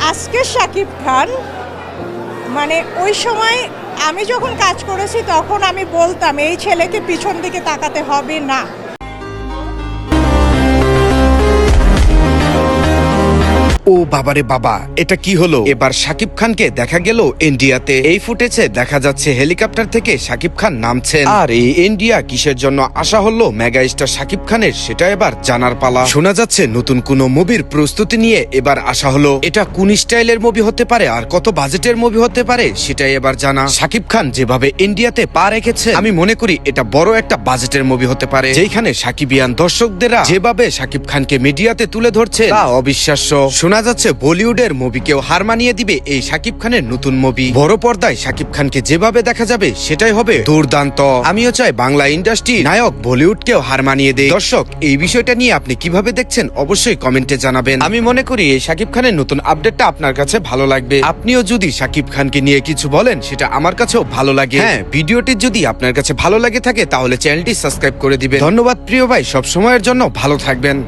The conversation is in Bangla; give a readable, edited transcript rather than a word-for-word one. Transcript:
আজকে শাকিব খান মানে ওই সময় আমি যখন কাজ করেছি তখন আমি বলতাম এই ছেলেকে পিছন দিকে তাকাতে হবে না। ও বাবারে বাবা, এটা কি হলো? এবার শাকিব খানকে দেখা গেল ইন্ডিয়াতে। এই ফুটেজে দেখা যাচ্ছে হেলিকপ্টার থেকে শাকিব খান নামছেন। আর এই ইন্ডিয়া কিসের জন্য আসা হলো মেগা স্টার শাকিব খানের, সেটা এবার জানার পালা। শোনা যাচ্ছে নতুন কোন মুভির প্রস্তুতি নিয়ে এবার আসা হলো। এটা কোন স্টাইলের মুভি হতে পারে আর কত বাজেটের মুভি হতে পারে সেটাই এবার জানা। শাকিব খান যেভাবে ইন্ডিয়াতে পা রেখেছে, আমি মনে করি এটা বড় একটা বাজেটের মুভি হতে পারে, যেখানে সাকিবিয়ান দর্শকদেরা যেভাবে শাকিব খানকে মিডিয়াতে তুলে ধরছে তা অবিশ্বাস্য। শোনা যাচ্ছে বলিউডের মুভিকেও হার মানিয়ে দিবে এই শাকিব খানের নতুন মুভি। বড় পর্দায় শাকিব খানকে যেভাবে দেখা যাবে সেটাই হবে দুর্দান্ত। আমিও চাই বাংলা ইন্ডাস্ট্রি নায়ক বলিউডকেও হার মানিয়ে দেয়। দর্শক, এই বিষয়টা নিয়ে আপনি কিভাবে দেখছেন অবশ্যই কমেন্টে জানাবেন। আমি মনে করি এই শাকিব খানের নতুন আপডেটটা আপনার কাছে ভালো লাগবে। আপনিও যদি শাকিব খানকে নিয়ে কিছু বলেন সেটা আমার কাছেও ভালো লাগে। হ্যাঁ, ভিডিওটি যদি আপনার কাছে ভালো লাগে থাকে তাহলে চ্যানেলটি সাবস্ক্রাইব করে দিবেন। ধন্যবাদ প্রিয় ভাই, সব সময়ের জন্য ভালো থাকবেন।